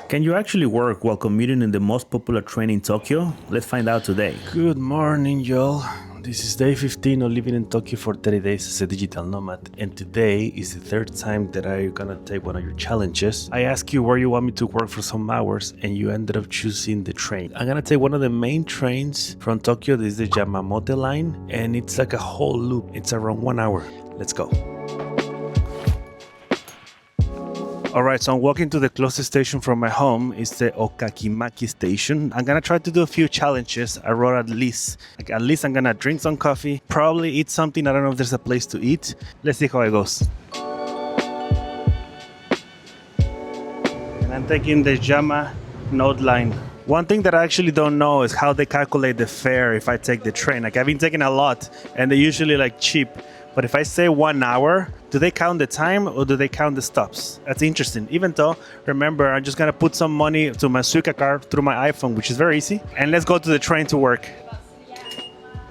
Can you actually work while commuting in the most popular train in Tokyo? Let's find out today. Good morning, y'all. This is day 15 of living in Tokyo for 30 days as a digital nomad, and today is the third time that I'm gonna take one of your challenges. I asked you where you want me to work for some hours, and you ended up choosing the train. I'm gonna take one of the main trains from Tokyo. This is the Yamanote Line, and it's like a whole loop. It's around 1 hour. Let's go. Alright, so I'm walking to the closest station from my home. It's the Okakimaki station. I'm gonna try to do a few challenges. I wrote at least I'm gonna drink some coffee, probably eat something. I don't know if there's a place to eat. Let's see how it goes. And I'm taking the Yamanote Line. One thing that I actually don't know is how they calculate the fare if I take the train. Like, I've been taking a lot and they're usually like cheap. But if I say 1 hour, do they count the time or do they count the stops? That's interesting. Even though, remember, I'm just gonna put some money to my Suica card through my iPhone, which is very easy. And let's go to the train to work.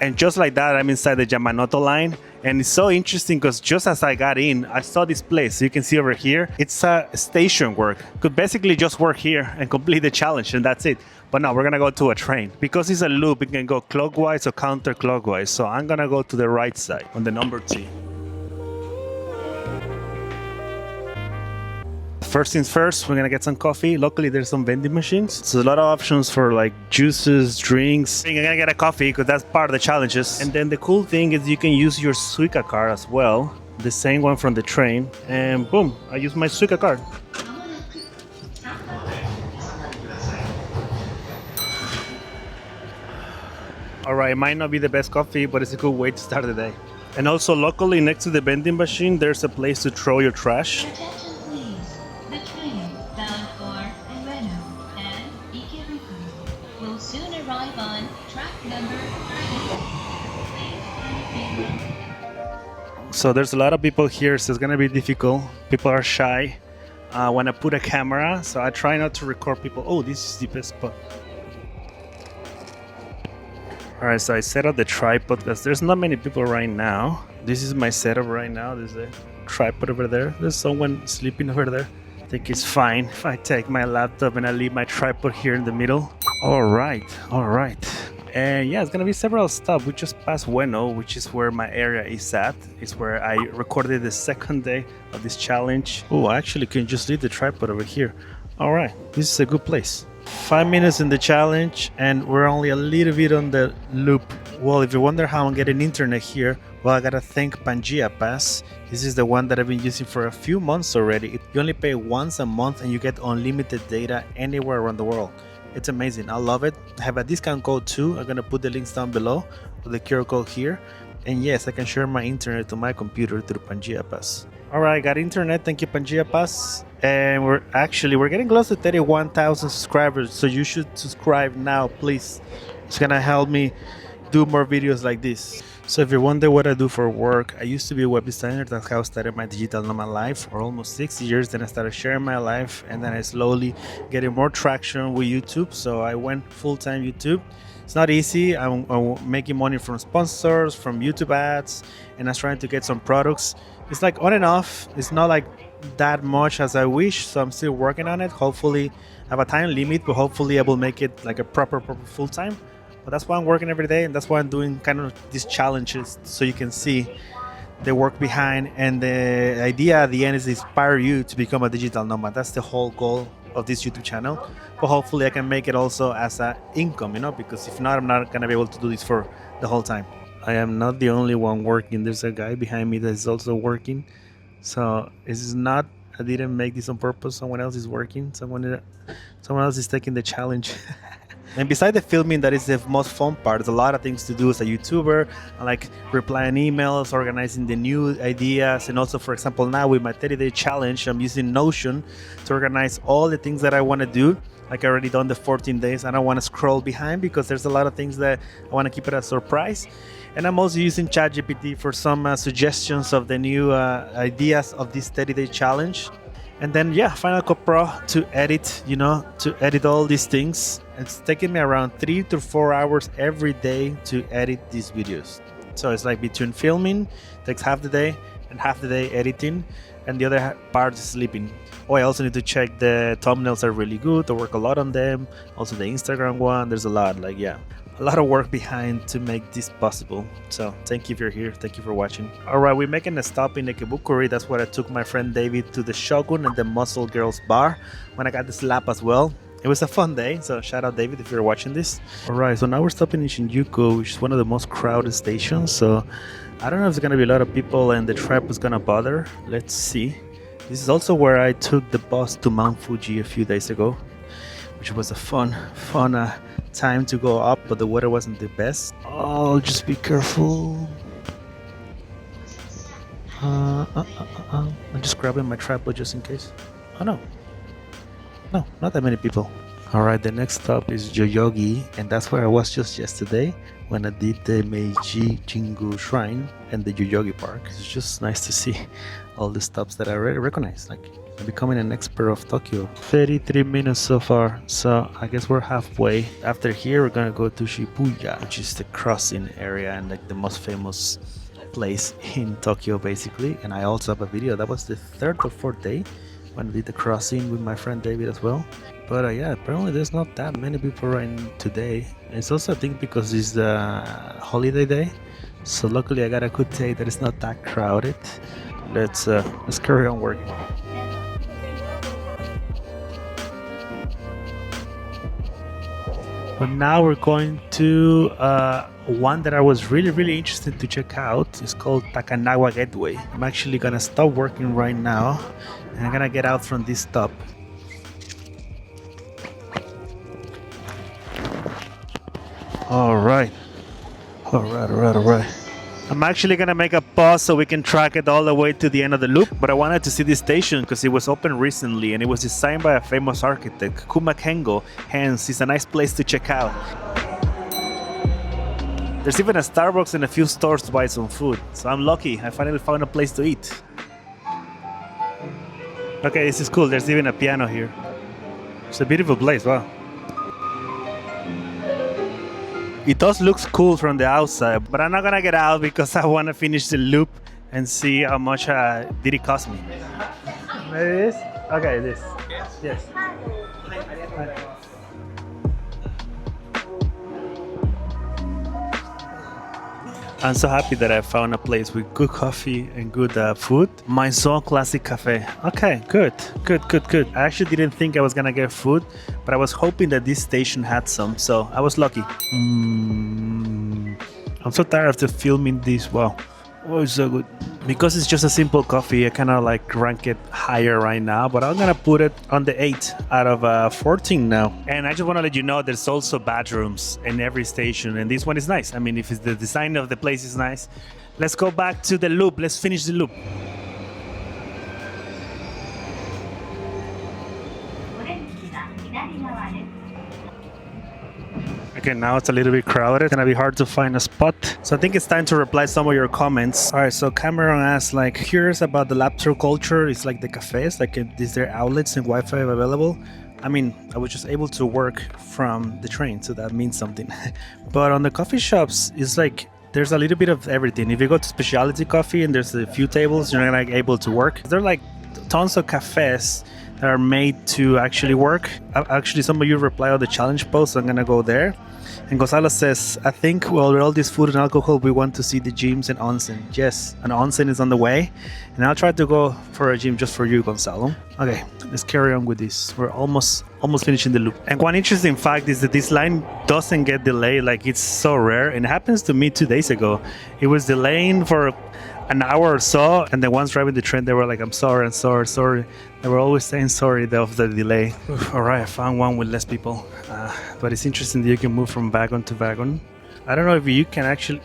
And just like that, I'm inside the Yamanote Line. And it's so interesting because just as I got in, I saw this place. So you can see over here, it's a station work. Could basically just work here and complete the challenge, and that's it. But now we're gonna go to a train. Because it's a loop, it can go clockwise or counterclockwise. So I'm gonna go to the right side on the number T. First things first, we're gonna get some coffee. Luckily, there's some vending machines. So a lot of options for like juices, drinks. I'm gonna get a coffee because that's part of the challenges. And then the cool thing is you can use your Suica card as well. The same one from the train. And boom, I use my Suica card. Alright, it might not be the best coffee, but it's a good way to start the day. And also locally next to the vending machine, there's a place to throw your trash. Soon arrive on track number 3. So there's a lot of people here, so it's gonna be difficult. People are shy when I put a camera, so I try not to record people. Oh, this is the best spot. Alright, so I set up the tripod because there's not many people right now. This is my setup right now. There's a tripod over there. There's someone sleeping over there. I think it's fine if I take my laptop and I leave my tripod here in the middle. All right. And yeah, it's gonna be several stops. We just passed Ueno, which is where my area is at. It's where I recorded the second day of this challenge. Oh, I actually can just leave the tripod over here. All right, this is a good place. 5 minutes in the challenge and we're only a little bit on the loop. Well, if you wonder how I'm getting internet here, well, I gotta thank Pangea Pass. This is the one that I've been using for a few months already. You only pay once a month and you get unlimited data anywhere around the world. It's amazing. I love it. I have a discount code too. I'm gonna put the links down below with the QR code here. And yes, I can share my internet to my computer through Pangea Pass. Alright, got internet. Thank you, Pangea Pass. And we're getting close to 31,000 subscribers. So you should subscribe now, please. It's gonna help me do more videos like this. So if you wonder what I do for work, I used to be a web designer. That's how I started my digital nomad life for almost 6 years. Then I started sharing my life, and then I slowly getting more traction with YouTube. So I went full-time YouTube. It's not easy. I'm making money from sponsors, from YouTube ads, and I'm trying to get some products. It's like on and off. It's not like that much as I wish, so I'm still working on it. Hopefully I have a time limit, but hopefully I will make it like a proper full-time. But that's why I'm working every day, and that's why I'm doing kind of these challenges, so you can see the work behind. And the idea at the end is to inspire you to become a digital nomad. That's the whole goal of this YouTube channel. But hopefully I can make it also as an income, because if not, I'm not gonna be able to do this for the whole time. I am not the only one working. There's a guy behind me that is also working. So this is not, I didn't make this on purpose. Someone else is working. Someone else is taking the challenge. And besides the filming, that is the most fun part. There's a lot of things to do as a YouTuber, like replying emails, organizing the new ideas, and also, for example, now with my 30-day challenge, I'm using Notion to organize all the things that I want to do. Like I already done the 14 days. I don't want to scroll behind because there's a lot of things that I want to keep it a surprise. And I'm also using ChatGPT for some suggestions of the new ideas of this 30-day challenge. And then Final Cut Pro to edit all these things. It's taking me around 3 to 4 hours every day to edit these videos. So it's like between filming takes half the day and half the day editing. and the other part is sleeping. Oh, I also need to check the thumbnails are really good. I work a lot on them. Also the Instagram one, there's a lot, like, yeah, a lot of work behind to make this possible. So thank you if you're here. Thank you for watching. All right, we're making a stop in Ikebukuri. That's where I took my friend David to the Shogun and the Muscle Girls bar when I got the slap as well. It was a fun day, so shout out David if you're watching this. All right, so now we're stopping in Shinjuku, which is one of the most crowded stations. So I don't know if there's gonna be a lot of people and the trap is gonna bother. Let's see. This is also where I took the bus to Mount Fuji a few days ago, which was a fun time to go up, but the weather wasn't the best. Oh, just be careful. I'm just grabbing my tripod just in case. Oh no, not that many people. All right, the next stop is Yoyogi, and that's where I was just yesterday when I did the Meiji Jingu Shrine and the Yoyogi Park. It's just nice to see all the stops that I already recognize. Like, I'm becoming an expert of Tokyo. 33 minutes so far, so I guess we're halfway. After here, we're gonna go to Shibuya, which is the crossing area and like the most famous place in Tokyo, basically. And I also have a video. That was the third or fourth day when I did the crossing with my friend David as well. But yeah, apparently there's not that many people right today. It's also, I think, because it's the holiday day. So luckily I got a good day that it's not that crowded. Let's carry on working. But now we're going to one that I was really interested to check out. It's called Takanawa Gateway. I'm actually gonna stop working right now and I'm gonna get out from this stop. All right. I'm actually gonna make a pause so we can track it all the way to the end of the loop, but I wanted to see this station because it was opened recently and it was designed by a famous architect, Kuma Kengo, hence it's a nice place to check out. There's even a Starbucks and a few stores to buy some food, so I'm lucky, I finally found a place to eat. Okay, this is cool, there's even a piano here. It's a beautiful place, wow. It does look cool from the outside, but I'm not gonna get out because I want to finish the loop and see how much did it cost me. Maybe this? Okay, this. Yes. I'm so happy that I found a place with good coffee and good food. Maison Classic Cafe. Okay, good. I actually didn't think I was gonna get food, but I was hoping that this station had some, so I was lucky. I'm so tired after filming this. Wow. Oh, it's so good. Because it's just a simple coffee, I kind of like rank it higher right now, but I'm gonna put it on the 8 out of 14 now. And I just want to let you know there's also bathrooms in every station, and this one is nice. I mean, if it's the design of the place is nice. Let's go back to the loop. Let's finish the loop. Okay, now it's a little bit crowded. It's gonna be hard to find a spot. So I think it's time to reply some of your comments. All right, so Cameron asked, like, curious about the laptop culture. It's like the cafes, like, is there outlets and Wi-Fi available? I mean, I was just able to work from the train, so that means something. But on the coffee shops, it's like, there's a little bit of everything. If you go to specialty coffee and there's a few tables, you're not like able to work. There are like tons of cafes that are made to actually work. Actually, some of you reply on the challenge post, so I'm gonna go there. And Gonzalo says, I think with all this food and alcohol, we want to see the gyms and onsen. Yes, an onsen is on the way. And I'll try to go for a gym just for you, Gonzalo. Okay, let's carry on with this. We're almost finishing the loop. And one interesting fact is that this line doesn't get delayed. Like, it's so rare. And it happens to me 2 days ago. It was delaying for an hour or so, and then once driving the train, they were like, I'm sorry. They were always saying sorry of the delay. All right, I found one with less people, but it's interesting that you can move from wagon to wagon. I don't know if you can actually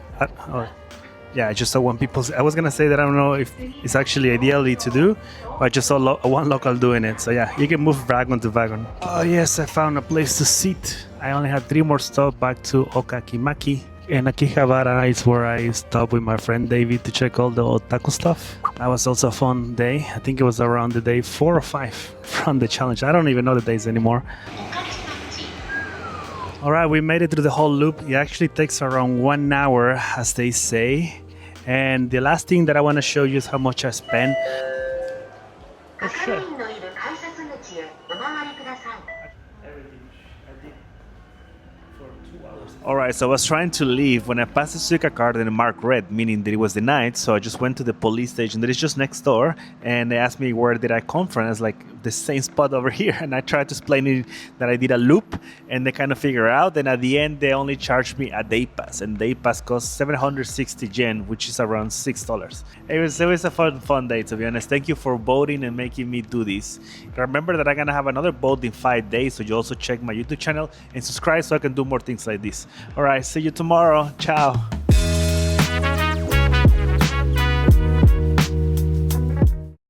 yeah, I just saw one people. I was gonna say that I don't know if it's actually ideally to do, but I just saw one local doing it. So yeah, you can move wagon to wagon. Oh yes, I found a place to sit. I only had 3 more stops back to Okakimaki. And Akihabara is where I stopped with my friend David to check all the otaku stuff. That was also a fun day. I think it was around the day 4 or 5 from the challenge. I don't even know the days anymore. All right, we made it through the whole loop. It actually takes around 1 hour, as they say. And the last thing that I want to show you is how much I spent. shit. Alright, so I was trying to leave when I passed the Suica card and it marked red, meaning that it was denied. So I just went to the police station that is just next door, and they asked me where did I come from. I was like, the same spot over here, and I tried to explain it that I did a loop, and they kind of figure out. And at the end, they only charged me a day pass, and day pass costs 760 yen, which is around $6. It was a fun day, to be honest. Thank you for voting and making me do this. Remember that I'm gonna have another vote in 5 days, so you also check my YouTube channel and subscribe so I can do more things like this. All right, see you tomorrow. Ciao.